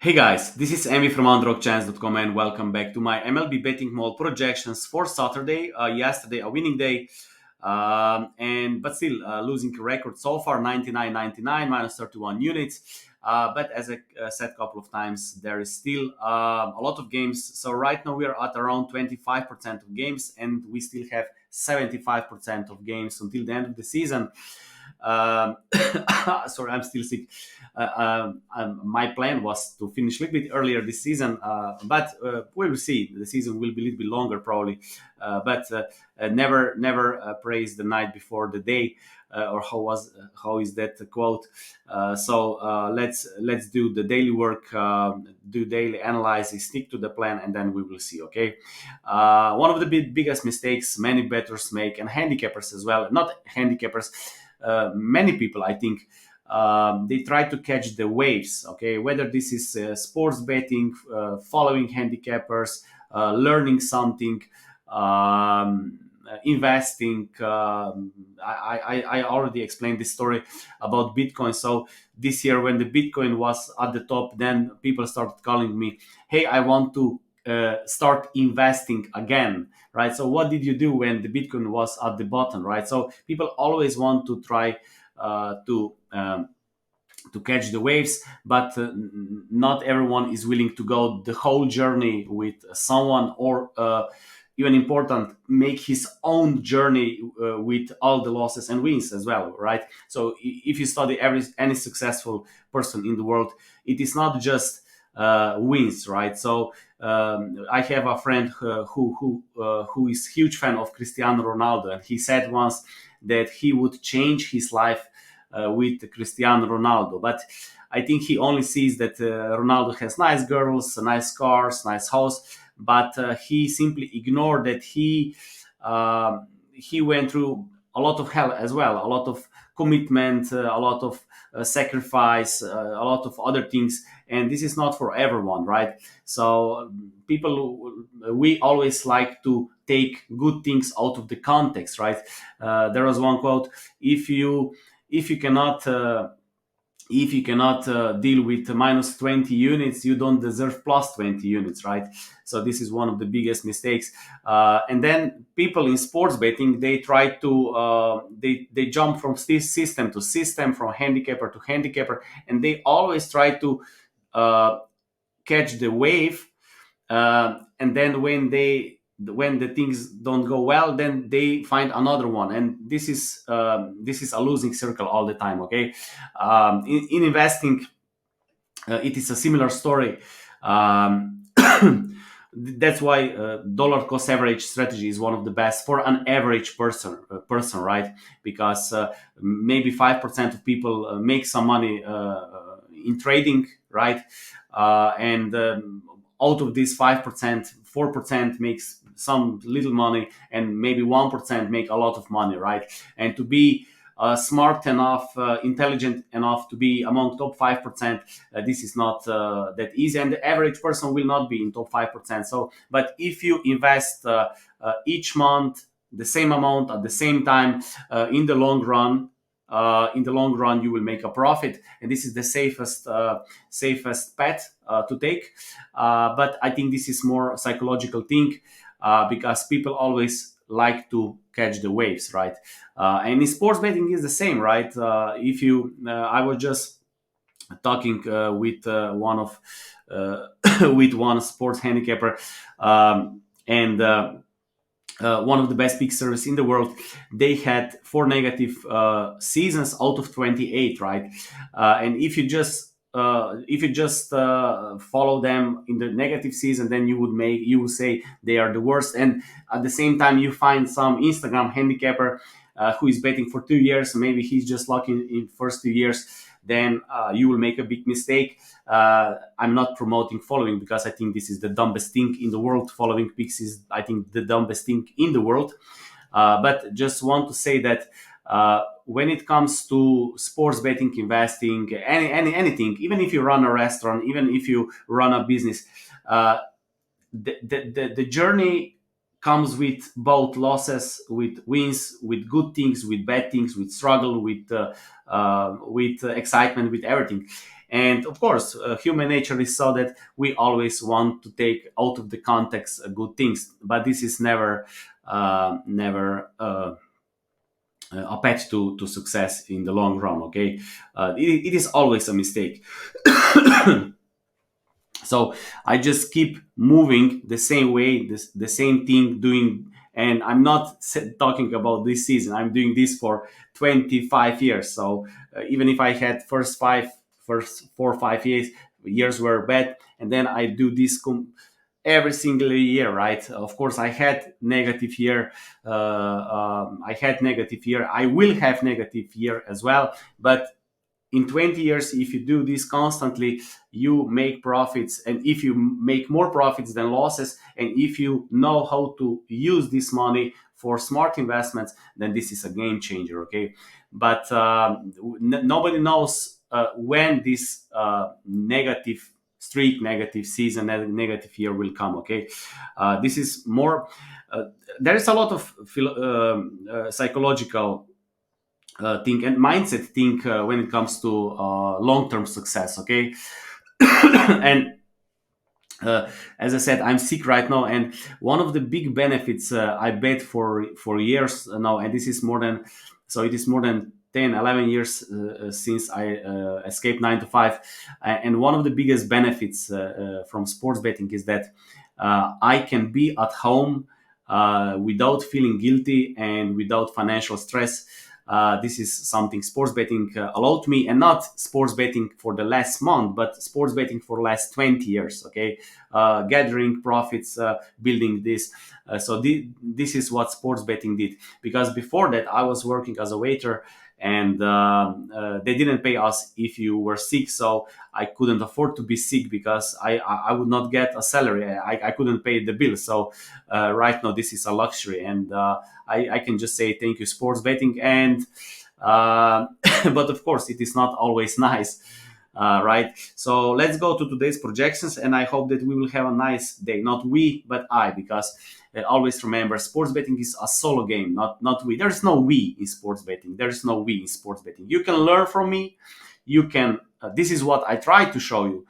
Hey guys, this is Emi from underdogchance.com and welcome back to my MLB betting mall projections for Saturday. Yesterday, a winning day, but still losing record so far 99.99 minus 31 units. But as I said a couple of times, there is still a lot of games. So right now we are at around 25% of games, and we still have 75% of games until the end of the season. Um, Sorry, I'm still sick. My plan was to finish a little bit earlier this season, but we'll see. The season will be a little bit longer probably, but never praise the night before the day, or how is that quote? Let's do the daily work, do daily analysis, stick to the plan, and then we will see. Okay, one of the biggest mistakes many bettors make, and handicappers as well, not handicappers, many people, I think, they try to catch the waves. Okay, whether this is sports betting, following handicappers, learning something, investing. I already explained this story about Bitcoin. So this year, when the Bitcoin was at the top, then people started calling me, "Hey, I want to start investing again." Right. So what did you do when the Bitcoin was at the bottom? Right. So people always want to try uh, to um, to catch the waves, but not everyone is willing to go the whole journey with someone, or even important, make his own journey with all the losses and wins as well, right? So if you study any successful person in the world, it is not just wins, right? So I have a friend who is huge fan of Cristiano Ronaldo, and he said once that he would change his life with Cristiano Ronaldo. But I think he only sees that Ronaldo has nice girls, nice cars, nice house, but he simply ignored that he went through a lot of hell as well, a lot of commitment, a lot of sacrifice, a lot of other things, and this is not for everyone, right? So people, we always like to take good things out of the context, right? There was one quote: if you if you cannot deal with minus 20 units, you don't deserve plus 20 units, right? So this is one of the biggest mistakes. And then people in sports betting, they try to they jump from system to system, from handicapper to handicapper, and they always try to uh, catch the wave, and then when the things don't go well, then they find another one, and this is a losing circle all the time. Okay, in investing, it is a similar story. um, that's why dollar cost average strategy is one of the best for an average person, right? Because maybe 5% of people make some money in trading, right? And out of this 5%, 4% makes some little money, and maybe 1% make a lot of money, right? And to be smart enough, intelligent enough to be among top 5%, this is not that easy, and the average person will not be in top 5%. So, but if you invest each month the same amount at the same time, in the long run, you will make a profit, and this is the safest bet to take. But I think this is more psychological thing, because people always like to catch the waves, right? And in sports betting is the same, right? If you, I was just talking with one of with one sports handicapper, and one of the best pick service in the world. They had four negative seasons out of 28, right? And if you just follow them in the negative season, then you would say they are the worst. And at the same time, you find some Instagram handicapper who is betting for 2 years. Maybe he's just lucky in first 2 years. Then you will make a big mistake. I'm not promoting following, because I think this is the dumbest thing in the world. Following picks is, I think, the dumbest thing in the world. But just want to say that when it comes to sports betting, investing, anything, even if you run a restaurant, even if you run a business, uh, the journey comes with both losses, with wins, with good things, with bad things, with struggle, with excitement, with everything. And of course, human nature is so that we always want to take out of the context good things, but this is never a path to success in the long run. Okay, it is always a mistake. So I just keep moving the same way, the same thing doing. And I'm not talking about this season, I'm doing this for 25 years. So even if I had first 4 or 5 years were bad, and then I do this every single year, right? Of course, I had negative year. I had negative year. I will have negative year as well. But in 20 years, if you do this constantly, you make profits. And if you make more profits than losses, and if you know how to use this money for smart investments, then this is a game changer. Okay, but nobody knows when this negative streak, negative season, negative year will come. Okay, this is more there is a lot of psychological thing and mindset thing when it comes to long-term success. Okay, and as I said, I'm sick right now, and one of the big benefits I bet for years now, and this is more than, so it is more than 10, 11 years since I escaped 9 to 5. And one of the biggest benefits from sports betting is that I can be at home without feeling guilty and without financial stress. This is something sports betting allowed me, and not sports betting for the last month, but sports betting for the last 20 years. Okay, gathering profits, building this. This is what sports betting did. Because before that, I was working as a waiter, and they didn't pay us if you were sick. So I couldn't afford to be sick because I would not get a salary. I couldn't pay the bill. So right now, this is a luxury, and I can just say thank you, sports betting. And but of course, it is not always nice. Right. So let's go to today's projections, and I hope that we will have a nice day. Not we, but I, because always remember, sports betting is a solo game, not we. There's no we in sports betting. There's no we in sports betting. You can learn from me. You can. This is what I try to show you.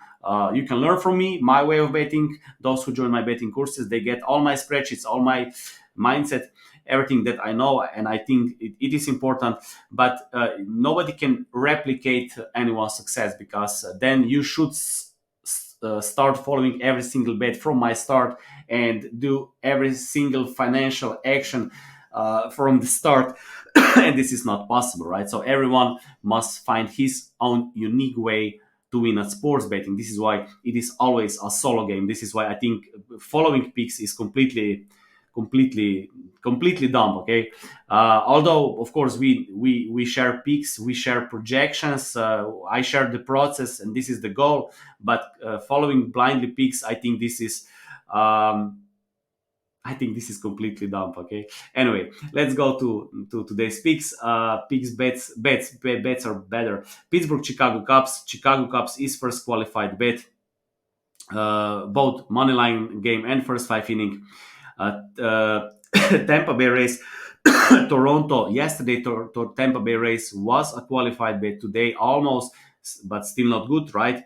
You can learn from me, my way of betting. Those who join my betting courses, they get all my spreadsheets, all my mindset, everything that I know, and I think it is important. But nobody can replicate anyone's success, because then you should start following every single bet from my start and do every single financial action from the start. And this is not possible, right? So everyone must find his own unique way to win at sports betting. This is why it is always a solo game. This is why I think following picks is completely dumb. Okay, although of course we share picks, we share projections, I share the process, and this is the goal. But following blindly picks, um, I think this is completely dumb. Okay, anyway, let's go to today's picks. Picks, bets are better. Pittsburgh Chicago Cubs is first qualified bet, both money line game and first 5 inning. Tampa Bay Rays, Toronto. Yesterday, Tampa Bay Rays was a qualified bet. Today, almost, but still not good, right?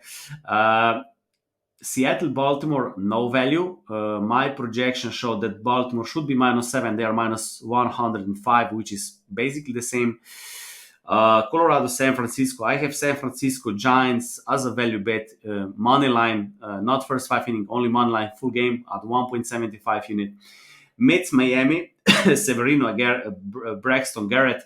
Seattle, Baltimore, no value. My projection showed that Baltimore should be -7. They are -105, which is basically the same. Colorado, San Francisco. I have San Francisco Giants as a value bet, money line, not first 5 inning, only money line, full game at 1.75 unit. Mets, Miami, Severino, Braxton Garrett.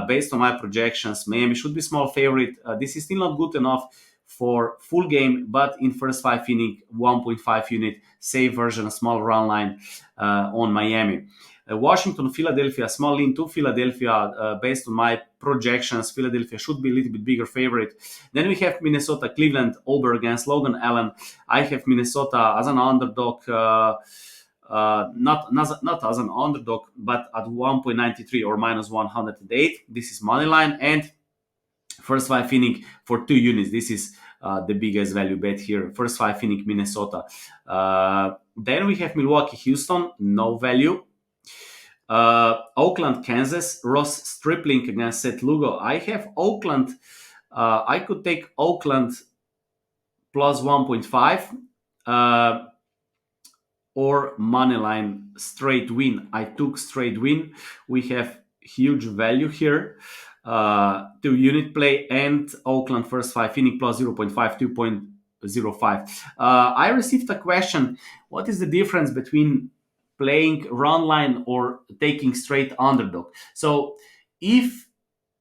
Based on my projections, Miami should be small favorite. This is still not good enough for full game, but in first 5 inning, 1.5 unit, safe version, small run line on Miami. Washington, Philadelphia, small lean to Philadelphia. Based on my projections, Philadelphia should be a little bit bigger favorite. Then we have Minnesota, Cleveland, over against Logan Allen. I have Minnesota as an underdog, not as an underdog, but at 1.93 or -108. This is money line, and first 5 inning for 2 units. This is the biggest value bet here. First 5 inning, Minnesota. Then we have Milwaukee, Houston, no value. Oakland, Kansas, Ross Stripling against Seth Lugo. I have Oakland I could take Oakland plus 1.5, or moneyline straight win. I took straight win. We have huge value here. To unit play and Oakland first five inning plus 0.5, 2.05. I received a question: what is the difference between playing run line or taking straight underdog? So if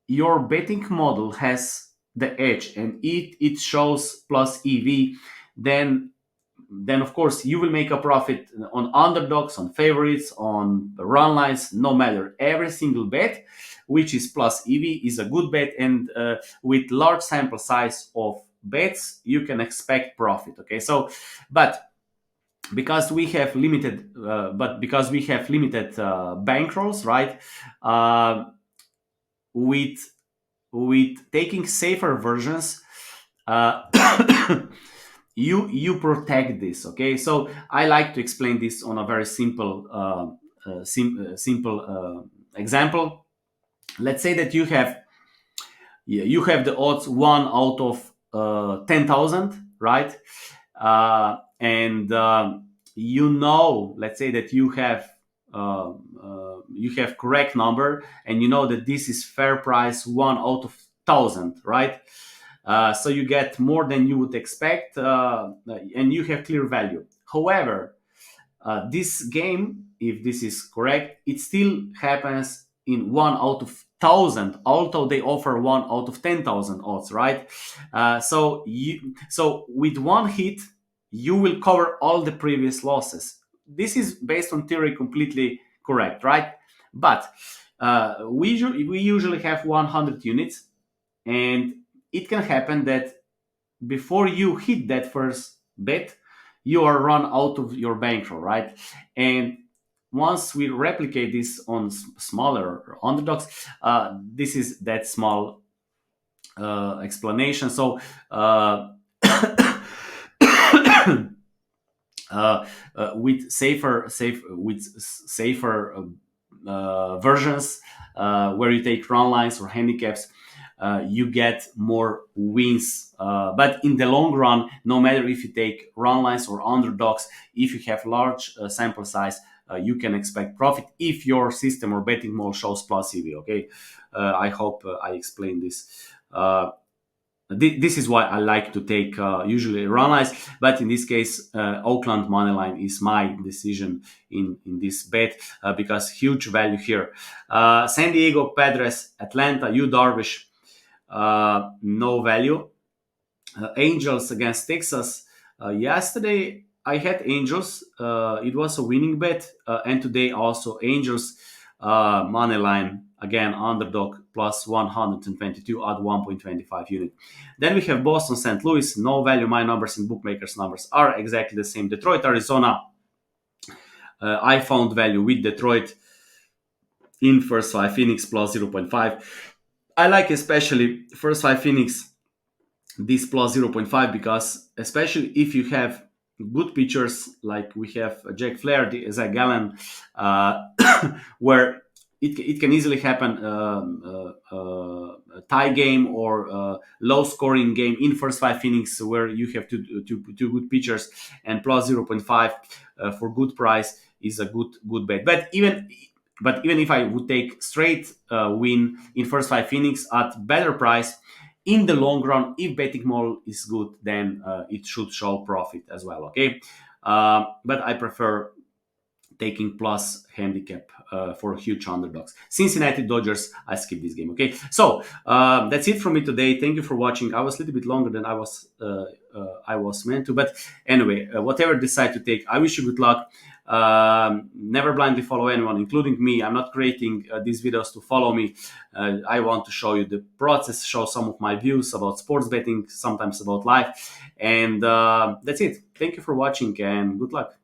your betting model has the edge and it shows plus EV, then of course you will make a profit on underdogs, on favorites, on run lines, no matter. Every single bet which is plus EV is a good bet, and with large sample size of bets you can expect profit. Okay, so but because we have limited bankrolls, right? uh, with taking safer versions, uh, you protect this. Okay, so I like to explain this on a very simple simple example. Let's say that you have the odds 1 out of 10,000, right? And you know, let's say that you have correct number, and you know that this is fair price 1 out of 1,000, right? So you get more than you would expect, and you have clear value. However, this game, if this is correct, it still happens in 1 out of 1,000, although they offer 1 out of 10,000 odds, right? So with one hit, you will cover all the previous losses. This is based on theory completely correct, right? But we usually have 100 units, and it can happen that before you hit that first bet, you are run out of your bankroll, right? And once we replicate this on smaller underdogs, this is that small explanation. So with safer versions, where you take run lines or handicaps, you get more wins. But in the long run, no matter if you take run lines or underdogs, if you have large sample size, you can expect profit if your system or betting model shows plus EV. Okay, I hope I explained this. This is why I like to take usually run lines, but in this case, Oakland money line is my decision in this bet, because huge value here. San Diego Padres, Atlanta, Yu Darvish, no value. Angels against Texas. Yesterday I had Angels. It was a winning bet, and today also Angels money line, again underdog plus 122 at 1.25 unit. Then we have Boston, St. Louis, no value. My numbers and bookmakers numbers are exactly the same. Detroit, Arizona. I found value with Detroit in first five Phoenix plus 0.5. I like especially first five Phoenix this plus 0.5, because especially if you have good pitchers like we have Jack Flaherty, Zach Gallen, where it can easily happen, a tie game or a low scoring game in first five innings where you have two good pitchers, and plus 0.5 for good price is a good bet. But even if I would take straight win in first five innings at better price, in the long run, if betting model is good, then it should show profit as well. Okay, but I prefer taking plus handicap for huge underdogs. Cincinnati Dodgers, I skip this game. Okay, so that's it from me today. Thank you for watching. I was a little bit longer than I was meant to, but anyway, whatever decide to take, I wish you good luck. Never blindly follow anyone, including me. I'm not creating these videos to follow me. I want to show you the process, show some of my views about sports betting, sometimes about life, and that's it. Thank you for watching, and good luck.